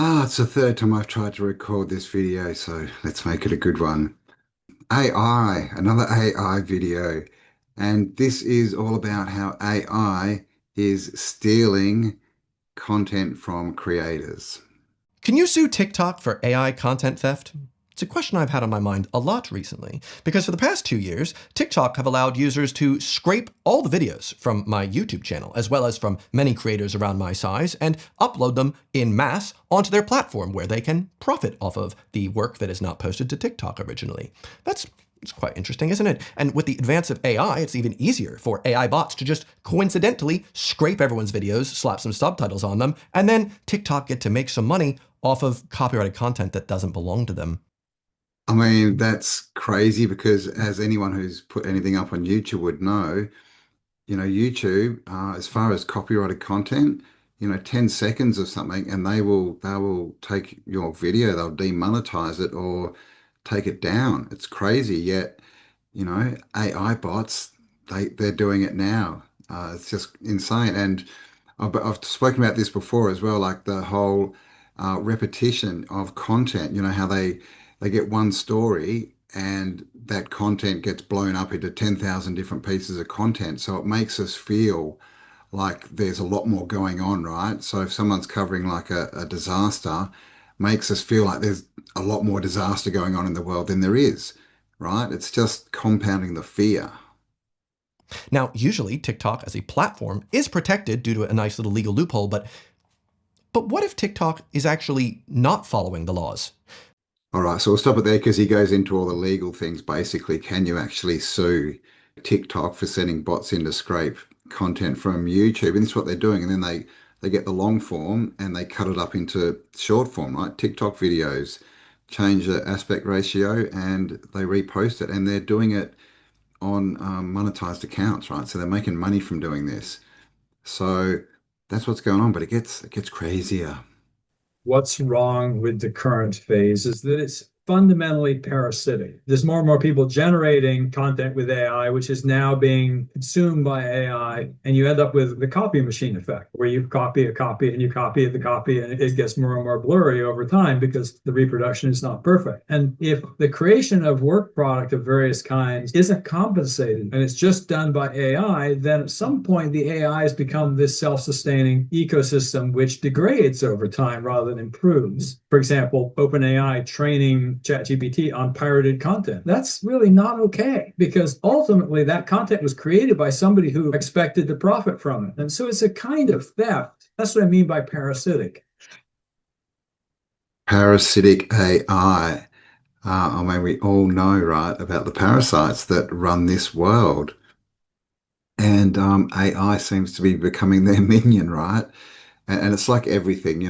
It's the third time I've tried to record this video, so let's make it a good one. AI, another AI video. And this is all about how AI is stealing content from creators. Can you sue TikTok for AI content theft? It's a question I've had on my mind a lot recently, because for the past 2 years, TikTok have allowed users to scrape all the videos from my YouTube channel, as well as from many creators around my size, and upload them in mass onto their platform where they can profit off of the work that is not posted to TikTok originally. It's quite interesting, isn't it? And with the advance of AI, it's even easier for AI bots to just coincidentally scrape everyone's videos, slap some subtitles on them, and then TikTok get to make some money off of copyrighted content that doesn't belong to them. I mean, that's crazy because as anyone who's put anything up on YouTube would know, YouTube, as far as copyrighted content, 10 seconds of something and they will take your video, they'll demonetize it or take it down. It's crazy. Yet, AI bots, they're doing it now. It's just insane. And I've spoken about this before as well, like the whole repetition of content, how they get one story and that content gets blown up into 10,000 different pieces of content. So it makes us feel like there's a lot more going on, right? So if someone's covering like a disaster, makes us feel like there's a lot more disaster going on in the world than there is, right? It's just compounding the fear. Now, usually TikTok as a platform is protected due to a nice little legal loophole, but what if TikTok is actually not following the laws? All right, so we'll stop it there because he goes into all the legal things. Basically, can you actually sue TikTok for sending bots in to scrape content from YouTube? And that's what they're doing. And then they get the long form and they cut it up into short form, right? TikTok videos, change the aspect ratio, and they repost it. And they're doing it on monetized accounts, right? So they're making money from doing this. So that's what's going on, but it gets crazier. What's wrong with the current phase is that it's fundamentally parasitic. There's more and more people generating content with AI, which is now being consumed by AI, and you end up with the copy machine effect, where you copy a copy and you copy the copy, and it gets more and more blurry over time because the reproduction is not perfect. And if the creation of work product of various kinds isn't compensated and it's just done by AI, then at some point the AI has become this self-sustaining ecosystem which degrades over time rather than improves. For example, OpenAI training ChatGPT on pirated content. That's really not okay because ultimately that content was created by somebody who expected to profit from it. And so it's a kind of theft. That's what I mean by parasitic. Parasitic AI. I mean, we all know, right, about the parasites that run this world. And AI seems to be becoming their minion, right? And it's like everything,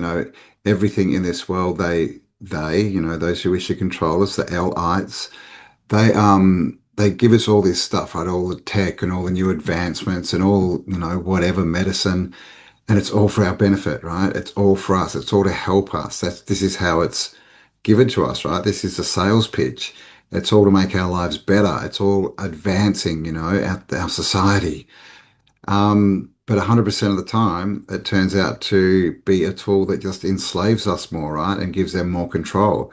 everything in this world, those who wish to control us, the L-ites, they give us all this stuff, right? All the tech and all the new advancements and all, whatever medicine, and it's all for our benefit, right? It's all for us. It's all to help us. This is how it's given to us, right? This is a sales pitch. It's all to make our lives better. It's all advancing, our society. But 100% of the time, it turns out to be a tool that just enslaves us more, right? And gives them more control.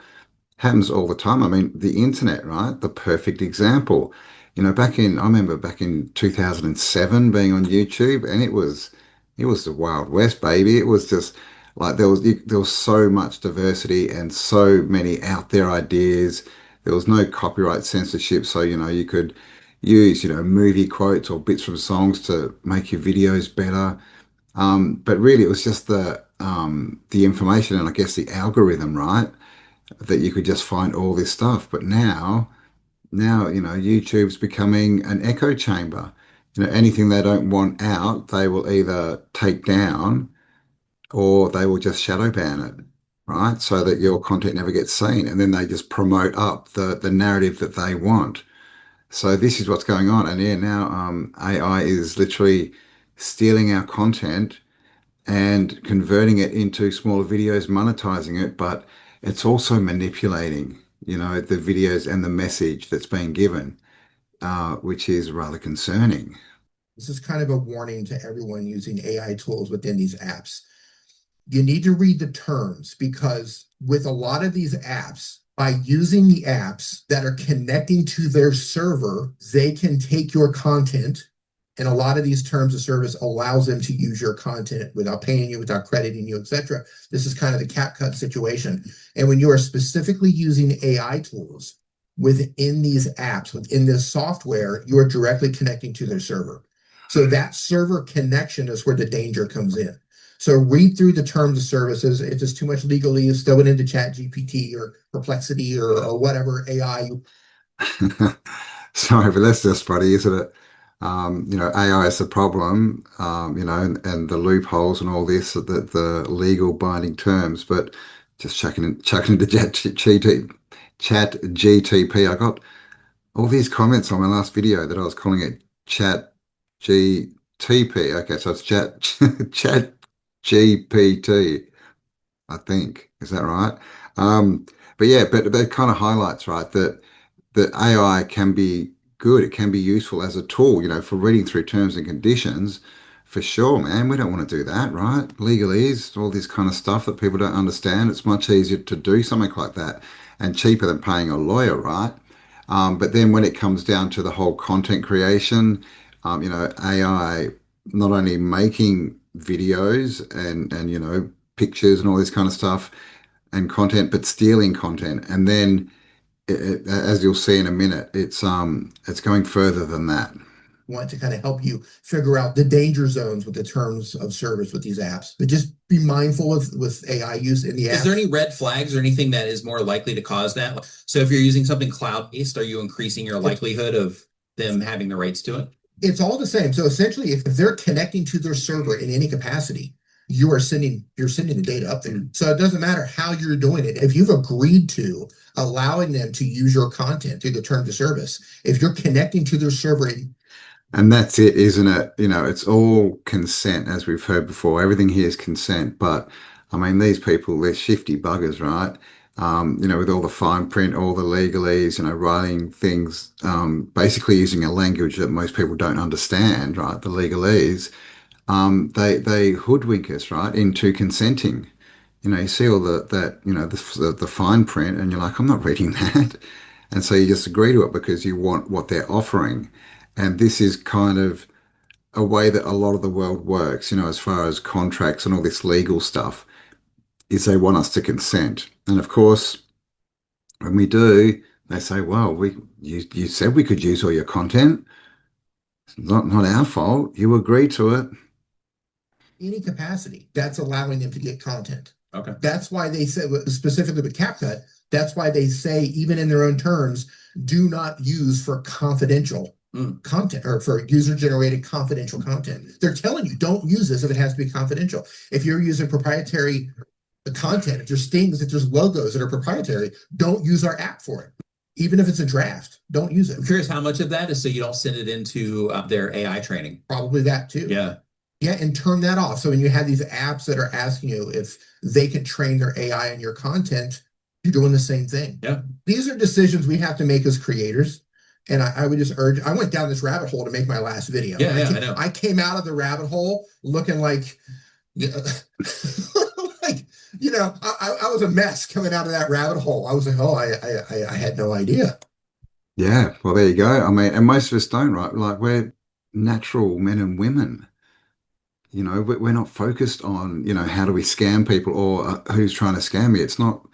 Happens all the time. I mean, the internet, right? The perfect example. I remember back in 2007 being on YouTube and it was the Wild West, baby. It was just like there was so much diversity and so many out there ideas. There was no copyright censorship, so you could use movie quotes or bits from songs to make your videos better. But really, it was just the information and I guess the algorithm, right? That you could just find all this stuff. But now, YouTube's becoming an echo chamber. Anything they don't want out, they will either take down or they will just shadow ban it, right? So that your content never gets seen. And then they just promote up the narrative that they want. So this is what's going on. And yeah, now AI is literally stealing our content and converting it into smaller videos, monetizing it, but it's also manipulating, the videos and the message that's being given, which is rather concerning. This is kind of a warning to everyone using AI tools within these apps. You need to read the terms because with a lot of these apps, by using the apps that are connecting to their server, they can take your content. And a lot of these terms of service allows them to use your content without paying you, without crediting you, etc. This is kind of the CapCut situation. And when you are specifically using AI tools within these apps, within this software, you are directly connecting to their server. So that server connection is where the danger comes in. So read through the terms of services. If there's too much legalese, throw it into Chat GPT or Perplexity or whatever AI. Sorry, but that's just funny, isn't it? AI is the problem, and the loopholes and all this, the legal binding terms, but just chucking into chat GTP. I got all these comments on my last video that I was calling it chat GTP. Okay, so it's chat GPT. I think. Is that right? Um, but yeah, but it kind of highlights, right, that AI can be good. It can be useful as a tool, for reading through terms and conditions. For sure, man. We don't want to do that, right? Legalese, all this kind of stuff that people don't understand. It's much easier to do something like that and cheaper than paying a lawyer, right? But then when it comes down to the whole content creation, AI not only making videos and pictures and all this kind of stuff and content, but stealing content. And then, as you'll see in a minute, it's going further than that. Want to kind of help you figure out the danger zones with the terms of service with these apps. But just be mindful with AI use in the app. Is there any red flags or anything that is more likely to cause that? So if you're using something cloud-based, are you increasing your likelihood of them having the rights to it? It's all the same. So essentially, if they're connecting to their server in any capacity, you're sending the data up there. So it doesn't matter how you're doing it. If you've agreed to allowing them to use your content through the terms of service, if you're connecting to their server. And that's it, isn't it? It's all consent, as we've heard before. Everything here is consent. But I mean, these people, they're shifty buggers, right? With all the fine print, all the legalese, writing things, basically using a language that most people don't understand, right? The legalese. They hoodwink us, right, into consenting. You see all the fine print, and you're like, I'm not reading that. And so you just agree to it because you want what they're offering. And this is kind of a way that a lot of the world works, as far as contracts and all this legal stuff, is they want us to consent. And of course, when we do, they say, well, you said we could use all your content. It's not our fault. You agreed to it. Any capacity that's allowing them to get content. Okay. That's why they say, specifically with CapCut, that's why they say, even in their own terms, do not use for confidential content or for user generated confidential content. They're telling you don't use this if it has to be confidential. If you're using proprietary content, if there's things, if there's logos that are proprietary, don't use our app for it. Even if it's a draft, don't use it. I'm curious how much of that is so you don't send it into their AI training. Probably that too. Yeah. Yeah, and turn that off. So when you have these apps that are asking you if they can train their AI on your content, you're doing the same thing. Yeah. These are decisions we have to make as creators. And I would just urge, I went down this rabbit hole to make my last video. Yeah, I know. I came out of the rabbit hole looking like, like, I was a mess coming out of that rabbit hole. I was like, oh, I had no idea. Yeah, well, there you go. I mean, and most of us don't, right? Like, we're natural men and women. We're not focused on, how do we scam people or who's trying to scam me. It's not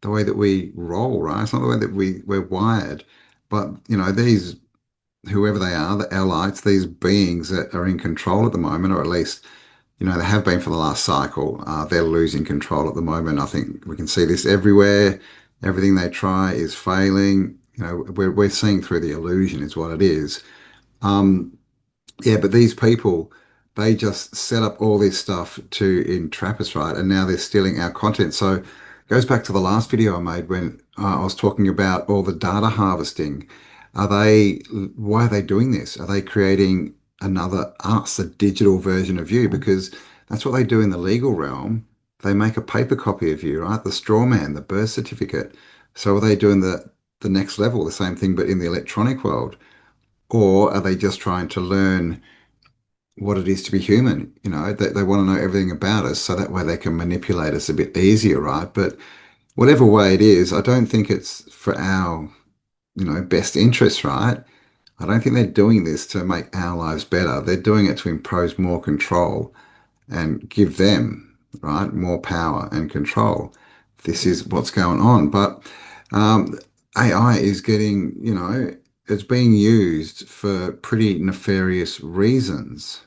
the way that we roll, right? It's not the way that we're wired. But, these, whoever they are, the elites, these beings that are in control at the moment, or at least, they have been for the last cycle, they're losing control at the moment. I think we can see this everywhere. Everything they try is failing. We're seeing through the illusion is what it is. Yeah, but these people, they just set up all this stuff to entrap us, right? And now they're stealing our content. So it goes back to the last video I made when I was talking about all the data harvesting. Why are they doing this? Are they creating another us, a digital version of you? Because that's what they do in the legal realm. They make a paper copy of you, right? The straw man, the birth certificate. So are they doing the next level, the same thing, but in the electronic world? Or are they just trying to learn what it is to be human. They want to know everything about us so that way they can manipulate us a bit easier, right? But whatever way it is, I don't think it's for our, best interests, right? I don't think they're doing this to make our lives better. They're doing it to impose more control and give them, right, more power and control. This is what's going on. But AI is getting, it's being used for pretty nefarious reasons.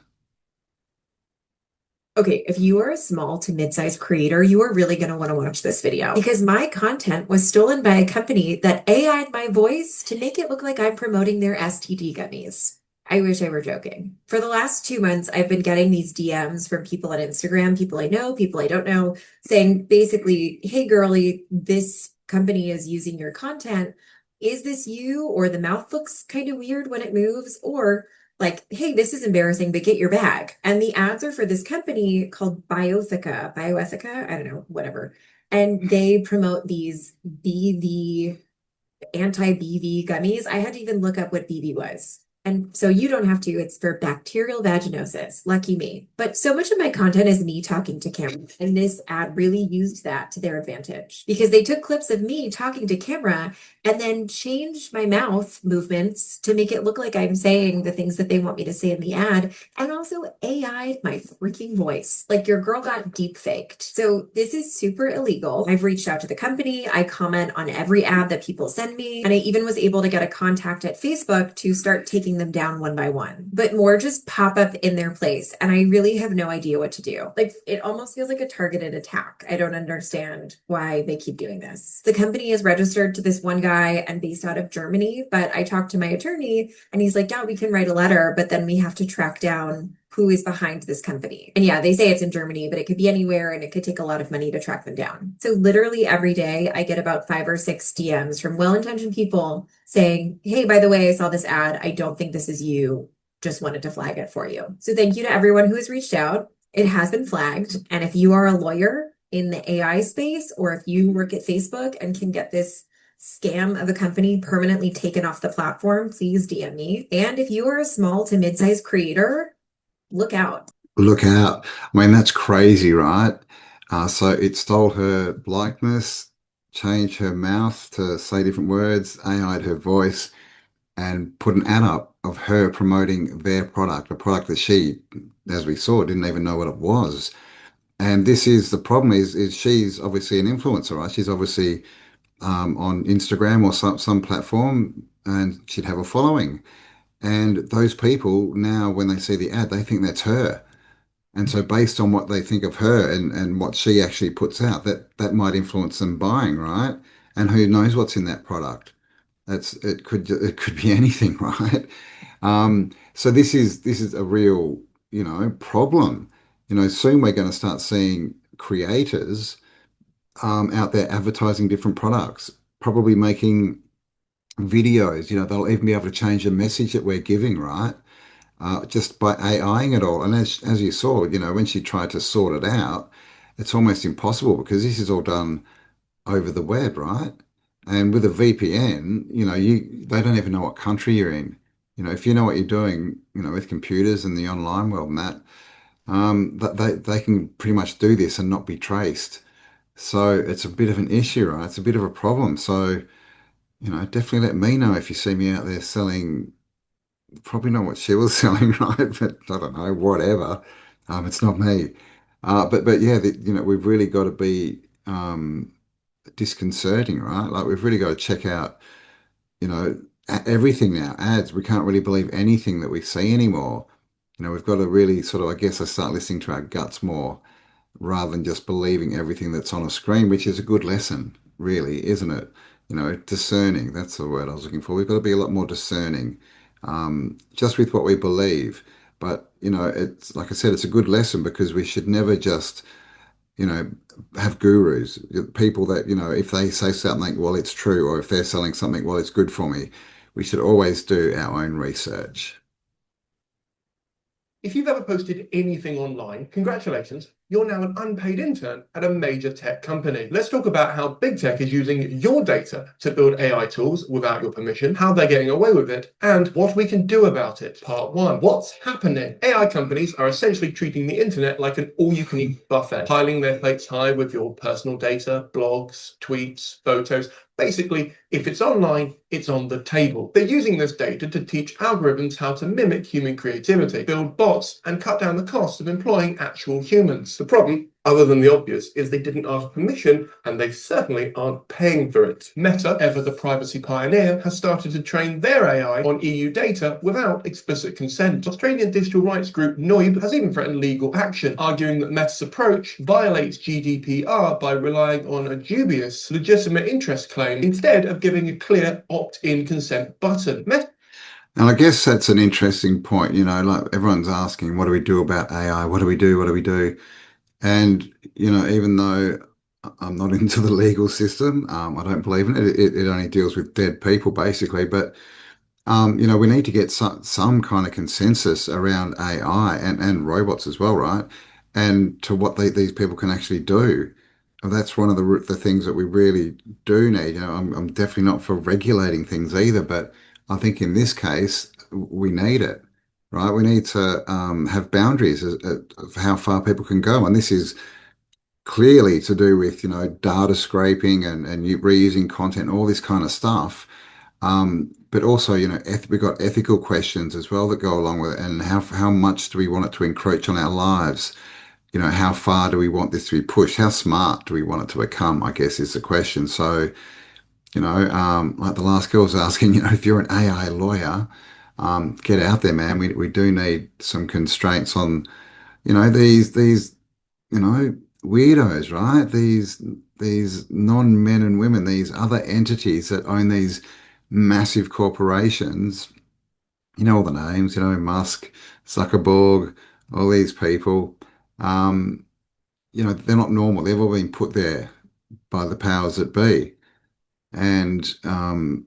Okay, if you are a small to mid-sized creator, you are really going to want to watch this video because my content was stolen by a company that AI'd my voice to make it look like I'm promoting their STD gummies. I wish I were joking. For the last 2 months, I've been getting these DMs from people on Instagram, people I know, people I don't know, saying basically, hey, girly, this company is using your content. Is this you? Or the mouth looks kind of weird when it moves? Or like, hey, this is embarrassing, but get your bag. And the ads are for this company called Bioethica, I don't know, whatever. And they promote these BV anti-BV gummies. I had to even look up what BV was. And so you don't have to, it's for bacterial vaginosis. Lucky me. But so much of my content is me talking to camera. And this ad really used that to their advantage because they took clips of me talking to camera and then changed my mouth movements to make it look like I'm saying the things that they want me to say in the ad. And also AI'd my freaking voice. Like your girl got deep faked. So this is super illegal. I've reached out to the company. I comment on every ad that people send me. And I even was able to get a contact at Facebook to start taking them down one by one. But more just pop up in their place. And I really have no idea what to do. Like it almost feels like a targeted attack. I don't understand why they keep doing this. The company is registered to this one guy and based out of Germany. But I talked to my attorney and he's like, yeah, we can write a letter, but then we have to track down who is behind this company. And yeah, they say it's in Germany, but it could be anywhere and it could take a lot of money to track them down. So literally every day I get about 5 or 6 DMs from well-intentioned people saying, hey, by the way, I saw this ad. I don't think this is you. Just wanted to flag it for you. So thank you to everyone who has reached out. It has been flagged. And if you are a lawyer in the AI space, or if you work at Facebook and can get this scam of a company permanently taken off the platform, please DM me. And if you are a small to mid-sized creator, look out. Look out. I mean, that's crazy, right? So it stole her likeness, changed her mouth to say different words, AI'd her voice, and put an ad up of her promoting their product, a product that she, as we saw, didn't even know what it was. And this is the problem is she's obviously an influencer, right? She's obviously on Instagram or some platform, and she'd have a following. And those people now, when they see the ad, they think that's her. And so based on what they think of her and what she actually puts out, that might influence them buying, right? And who knows what's in that product? It could be anything, right? So this is a real, problem. Soon we're going to start seeing creators out there advertising different products, probably making videos. They'll even be able to change the message that we're giving, right? Just by AIing it all. And as you saw, when she tried to sort it out, it's almost impossible because this is all done over the web, right? And with a VPN, they don't even know what country you're in. If you know what you're doing, with computers and the online world and that, they can pretty much do this and not be traced. So it's a bit of an issue, right? It's a bit of a problem. So, definitely let me know if you see me out there selling probably not what she was selling, right? But I don't know, whatever. It's not me. But yeah, we've really got to be disconcerting, right? Like we've really got to check out, everything now. Ads, we can't really believe anything that we see anymore. We've got to really sort of, I guess, I start listening to our guts more rather than just believing everything that's on a screen, which is a good lesson, really, isn't it? Discerning, that's the word I was looking for. We've got to be a lot more discerning, just with what we believe. But, it's like I said, it's a good lesson because we should never just, you know, have gurus, people that, if they say something, well, it's true, or if they're selling something, well, it's good for me. We should always do our own research. If you've ever posted anything online, congratulations, you're now an unpaid intern at a major tech company. Let's talk about how big tech is using your data to build AI tools without your permission, how they're getting away with it, and what we can do about it. Part 1. What's happening? AI companies are essentially treating the internet like an all-you-can-eat buffet, piling their plates high with your personal data, blogs, tweets, photos. Basically, if it's online, it's on the table. They're using this data to teach algorithms how to mimic human creativity, build bots, and cut down the cost of employing actual humans. The problem, other than the obvious, is they didn't ask permission, and they certainly aren't paying for it. Meta, ever the privacy pioneer, has started to train their AI on EU data without explicit consent. Australian digital rights group NOIB has even threatened legal action, arguing that Meta's approach violates GDPR by relying on a dubious legitimate interest claim instead of giving a clear opt-in consent button. And I guess that's an interesting point. Like everyone's asking, what do we do about AI? What do we do? What do we do? And, even though I'm not into the legal system, I don't believe in it. It only deals with dead people, basically. But, we need to get some kind of consensus around AI and robots as well, right? And to what these people can actually do. And that's one of the things that we really do need. I'm definitely not for regulating things either, but I think in this case, we need it, right? We need to have boundaries of how far people can go. And this is clearly to do with, data scraping and reusing content, all this kind of stuff. But also, we've got ethical questions as well that go along with it. And how much do we want it to encroach on our lives? How far do we want this to be pushed? How smart do we want it to become, I guess, is the question. So, like the last girl was asking, if you're an AI lawyer, get out there, man. We do need some constraints on, these weirdos, right? These non-men and women, these other entities that own these massive corporations. All the names, Musk, Zuckerberg, all these people. Um, they're not normal. They've all been put there by the powers that be. And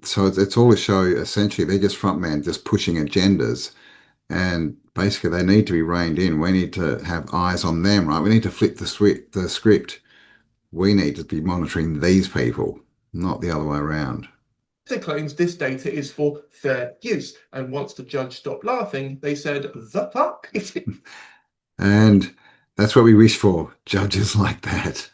so it's all a show. Essentially, they're just front men, just pushing agendas. And basically, they need to be reined in. We need to have eyes on them, right? We need to flip the script. We need to be monitoring these people, not the other way around. Meta claims this data is for fair use, and once the judge stopped laughing, they said, "The fuck?" And that's what we wish for, judges like that.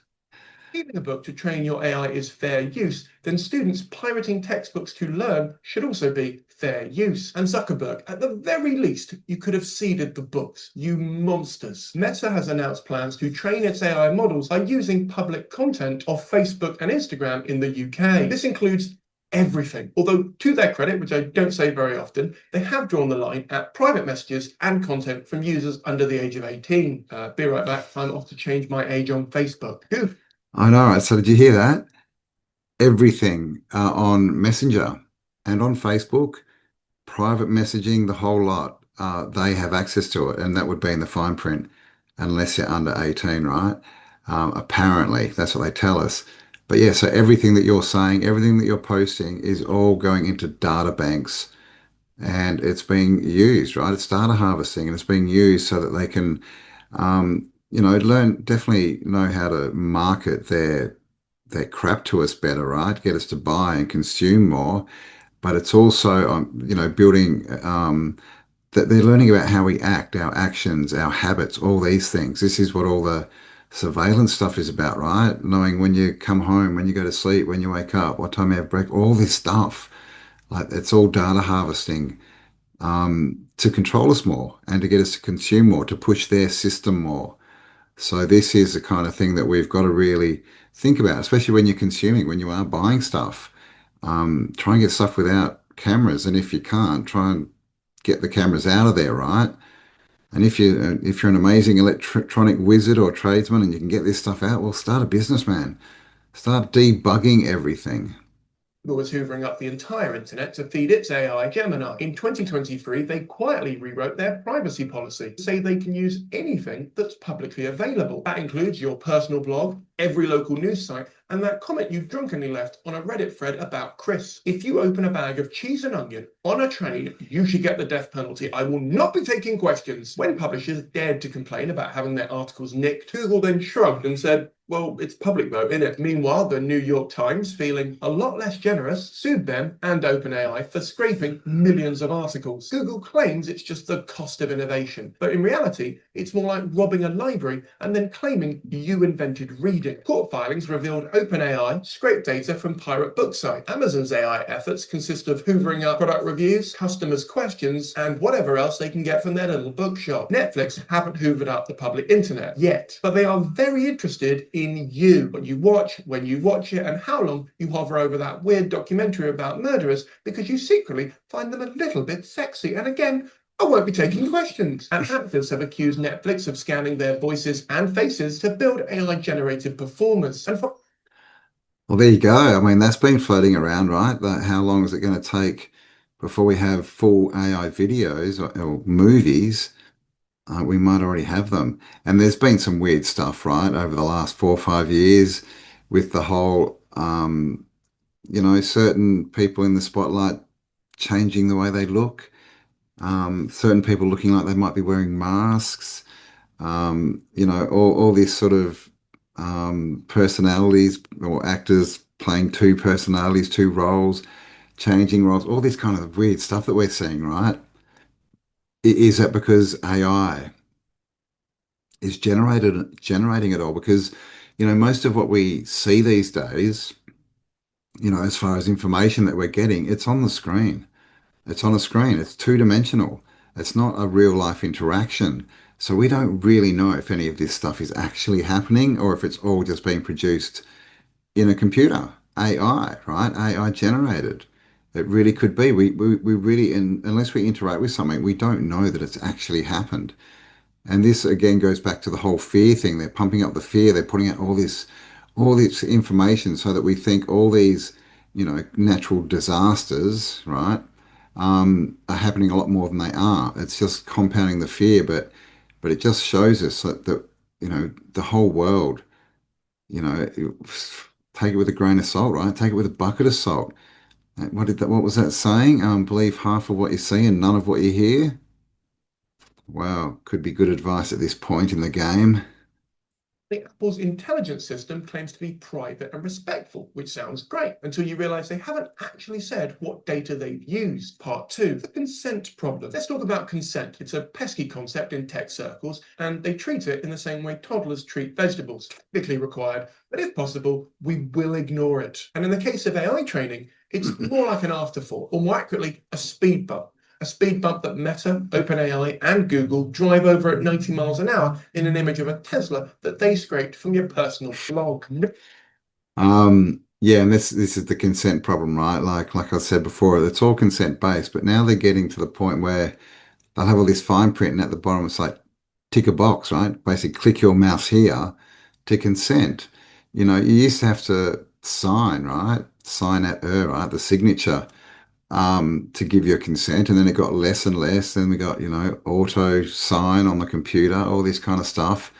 Reading a book to train your AI is fair use, then students pirating textbooks to learn should also be fair use. And Zuckerberg, at the very least, you could have seeded the books, you monsters. Meta has announced plans to train its AI models by using public content off Facebook and Instagram in the UK. This includes everything. Although, to their credit, which I don't say very often, they have drawn the line at private messages and content from users under the age of 18. Be right back, I'm off to change my age on Facebook. I know, right? So did you hear that? Everything on Messenger and on Facebook, private messaging, the whole lot, they have access to it, and that would be in the fine print unless you're under 18, right? Apparently, that's what they tell us. But yeah, so everything that you're saying, everything that you're posting is all going into data banks and it's being used, right? It's data harvesting and it's being used so that they can, definitely know how to market their crap to us better, right? Get us to buy and consume more. But it's also, building that they're learning about how we act, our actions, our habits, all these things. This is what all the surveillance stuff is about, right? Knowing when you come home, when you go to sleep, when you wake up, what time you have breakfast, all this stuff. Like it's all data harvesting to control us more and to get us to consume more, to push their system more. So this is the kind of thing that we've got to really think about, especially when you're consuming, when you are buying stuff. Try and get stuff without cameras, and if you can't, try and get the cameras out of there, right? And if you're an amazing electronic wizard or tradesman and you can get this stuff out, well, start a business, man. Start debugging everything. Google was hoovering up the entire internet to feed its AI Gemini. In 2023, they quietly rewrote their privacy policy to say they can use anything that's publicly available. That includes your personal blog, every local news site, and that comment you drunkenly left on a Reddit thread about Chris. If you open a bag of cheese and onion on a train, you should get the death penalty. I will not be taking questions. When publishers dared to complain about having their articles nicked, Google then shrugged and said, well, it's public vote, innit? Meanwhile, the New York Times, feeling a lot less generous, sued them and OpenAI for scraping millions of articles. Google claims it's just the cost of innovation, but in reality, it's more like robbing a library and then claiming you invented reading. Court filings revealed OpenAI scraped data from pirate book sites. Amazon's AI efforts consist of hoovering up product reviews, customers' questions, and whatever else they can get from their little bookshop. Netflix haven't hoovered up the public internet yet, but they are very interested in you, what you watch, when you watch it, and how long you hover over that weird documentary about murderers because you secretly find them a little bit sexy. And again, I won't be taking questions. And actors have accused Netflix of scanning their voices and faces to build AI-generated performers. And for Well, there you go. I mean, that's been floating around, right? That how long is it going to take before we have full AI videos or movies? We might already have them. And there's been some weird stuff, right, over the last 4 or 5 years with the whole, certain people in the spotlight changing the way they look, certain people looking like they might be wearing masks, all this sort of personalities or actors playing two personalities, two roles, changing roles, all this kind of weird stuff that we're seeing, right? Is that because AI is generating it all? Because, most of what we see these days, as far as information that we're getting, it's on the screen. It's on a screen. It's two-dimensional. It's not a real life interaction. So we don't really know if any of this stuff is actually happening or if it's all just being produced in a computer, AI, right? AI generated. It really could be. We really, unless we interact with something, we don't know that it's actually happened. And this again goes back to the whole fear thing. They're pumping up the fear. They're putting out all this information so that we think all these, natural disasters, right, are happening a lot more than they are. It's just compounding the fear, but it just shows us that the whole world, take it with a grain of salt, right? Take it with a bucket of salt. What was that saying? Believe half of what you see and none of what you hear. Wow, could be good advice at this point in the game. Apple's intelligence system claims to be private and respectful, which sounds great until you realize they haven't actually said what data they've used. Part two, the consent problem. Let's talk about consent. It's a pesky concept in tech circles, and they treat it in the same way toddlers treat vegetables. Technically required, but if possible, we will ignore it. And in the case of AI training, it's more like an afterthought, or more accurately, a speed bump. A speed bump that Meta, OpenAI, and Google drive over at 90 miles an hour in an image of a Tesla that they scraped from your personal blog. Yeah, and this is the consent problem, right? Like I said before, it's all consent based, but now they're getting to the point where they'll have all this fine print, and at the bottom it's like tick a box, right? Basically, click your mouse here to consent. You used to have to sign, right? Sign at right? The signature to give your consent, and then it got less and less. Then we got, auto sign on the computer, all this kind of stuff.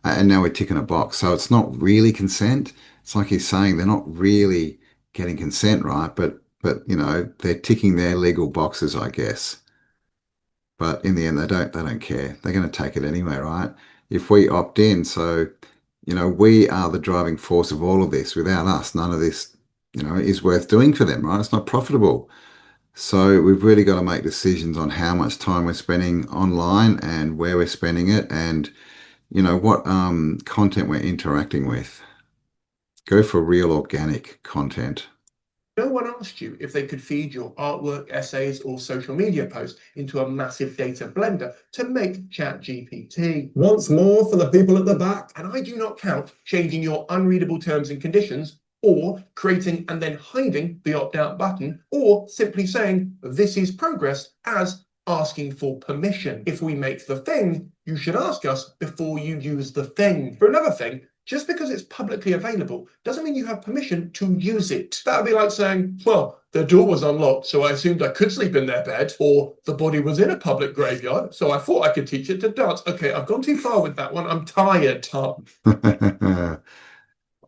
And now we're ticking a box. So it's not really consent. It's like he's saying they're not really getting consent, right? But they're ticking their legal boxes, I guess. But in the end, they don't care. They're going to take it anyway, right? If we opt in, so we are the driving force of all of this. Without us, none of this, is worth doing for them, right? It's not profitable. So we've really got to make decisions on how much time we're spending online and where we're spending it, and what content we're interacting with. Go for real organic content. No one asked you if they could feed your artwork, essays, or social media posts into a massive data blender to make ChatGPT. Once more for the people at the back, and I do not count changing your unreadable terms and conditions, or creating and then hiding the opt-out button, or simply saying this is progress as asking for permission. If we make the thing, you should ask us before you use the thing. For another thing, just because it's publicly available doesn't mean you have permission to use it. That would be like saying, well, the door was unlocked, so I assumed I could sleep in their bed, or the body was in a public graveyard, so I thought I could teach it to dance. Okay, I've gone too far with that one. I'm tired, Tom.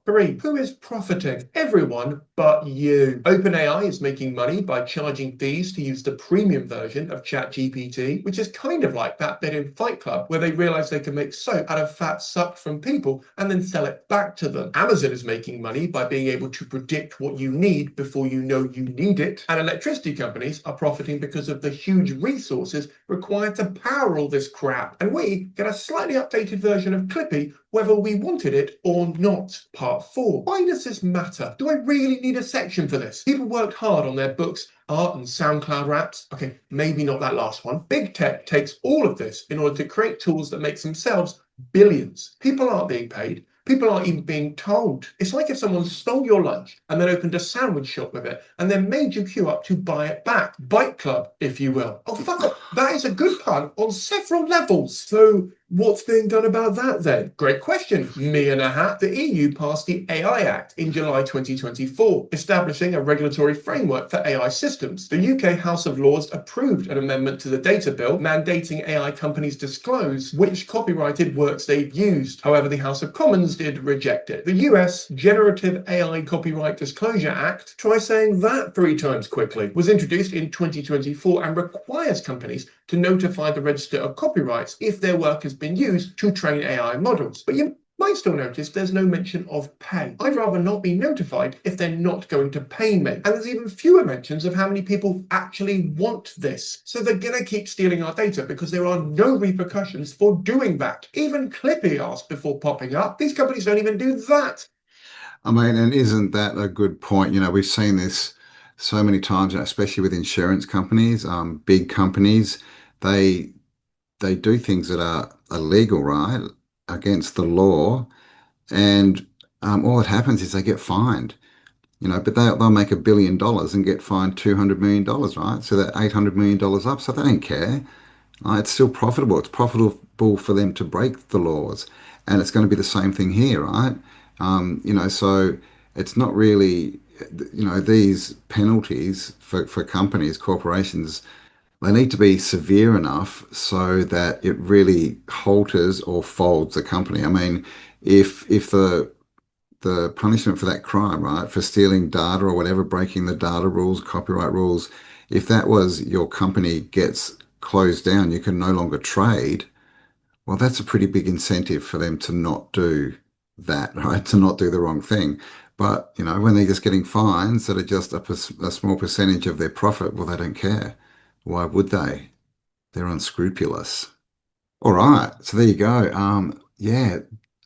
3. Who is profiting? Everyone but you. OpenAI is making money by charging fees to use the premium version of ChatGPT, which is kind of like that bit in Fight Club where they realize they can make soap out of fat sucked from people and then sell it back to them. Amazon is making money by being able to predict what you need before you know you need it. And electricity companies are profiting because of the huge resources required to power all this crap. And we get a slightly updated version of Clippy whether we wanted it or not. Part 4. Why does this matter? Do I really need a section for this? People worked hard on their books, art, and SoundCloud raps. Okay, maybe not that last one. Big tech takes all of this in order to create tools that make themselves billions. People aren't being paid. People aren't even being told. It's like if someone stole your lunch and then opened a sandwich shop with it and then made you queue up to buy it back. Bite Club, if you will. Oh, fuck it. That is a good pun on several levels. So what's being done about that then? Great question. Me and a hat. The EU passed the AI Act in July 2024, establishing a regulatory framework for AI systems. The UK House of Lords approved an amendment to the data bill mandating AI companies disclose which copyrighted works they've used. However, the House of Commons did reject it. The US Generative AI Copyright Disclosure Act, try saying that 3 times quickly, was introduced in 2024 and requires companies to notify the Register of Copyrights if their work has been used to train AI models. But you might still notice there's no mention of pay. I'd rather not be notified if they're not going to pay me. And there's even fewer mentions of how many people actually want this. So they're gonna keep stealing our data because there are no repercussions for doing that. Even Clippy asked before popping up. These companies don't even do that. I mean, and isn't that a good point? We've seen this so many times, especially with insurance companies, big companies. They they do things that are illegal, right, against the law, and all that happens is they get fined. But they'll make $1 billion and get fined $200 million, right? So they're $800 million up, so they don't care. It's still profitable. It's profitable for them to break the laws, and it's going to be the same thing here, right? So it's not really, these penalties for companies, corporations, they need to be severe enough so that it really halters or folds the company. I mean, if the punishment for that crime, right, for stealing data or whatever, breaking the data rules, copyright rules, if that was your company gets closed down, you can no longer trade, well, that's a pretty big incentive for them to not do that, right? To not do the wrong thing. But, when they're just getting fines that are just a small percentage of their profit, well, they don't care. Why would they? They're unscrupulous. All right, so there you go. Yeah,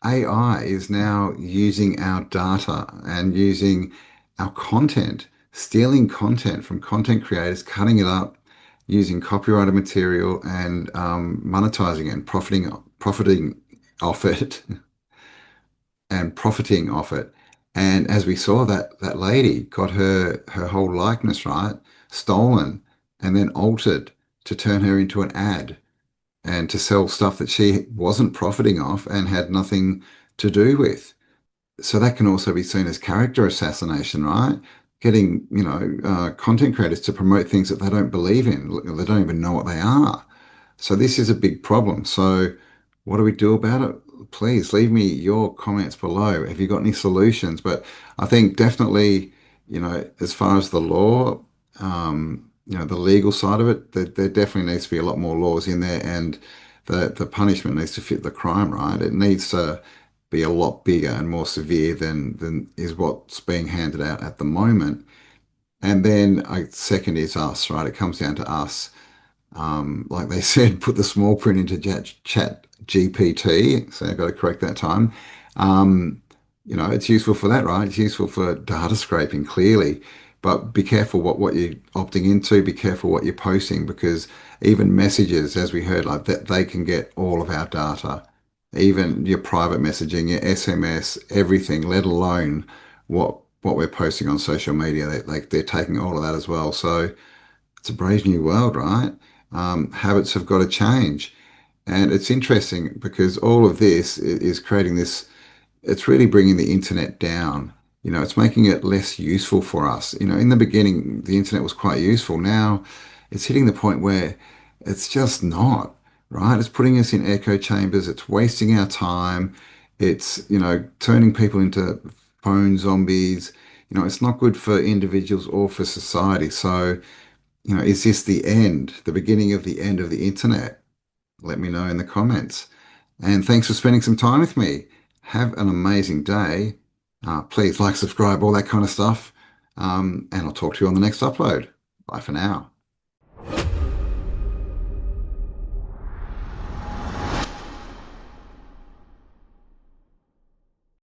AI is now using our data and using our content, stealing content from content creators, cutting it up, using copyrighted material and monetizing it and profiting off it and profiting off it. And as we saw, that lady got her whole likeness, right, stolen and then altered to turn her into an ad and to sell stuff that she wasn't profiting off and had nothing to do with. So that can also be seen as character assassination, right? Getting, content creators to promote things that they don't believe in. They don't even know what they are. So this is a big problem. So what do we do about it? Please leave me your comments below. Have you got any solutions? But I think definitely, as far as the law, the legal side of it, there definitely needs to be a lot more laws in there, and the punishment needs to fit the crime, right? It needs to be a lot bigger and more severe than is what's being handed out at the moment. And then second is us, right? It comes down to us. Like they said, put the small print into chat GPT. So I've got to correct that time. It's useful for that, right? It's useful for data scraping, clearly. But be careful what you're opting into. Be careful what you're posting, because even messages, as we heard, like that, they can get all of our data, even your private messaging, your SMS, everything, let alone what we're posting on social media. They're taking all of that as well. So it's a brave new world, right? Habits have got to change. And it's interesting because all of this is creating this, it's really bringing the internet down. It's making it less useful for us. In the beginning, the internet was quite useful. Now it's hitting the point where it's just not, right? It's putting us in echo chambers. It's wasting our time. It's, turning people into phone zombies. It's not good for individuals or for society. So, is this the end, the beginning of the end of the internet? Let me know in the comments. And thanks for spending some time with me. Have an amazing day. Please like, subscribe, all that kind of stuff. And I'll talk to you on the next upload. Bye for now.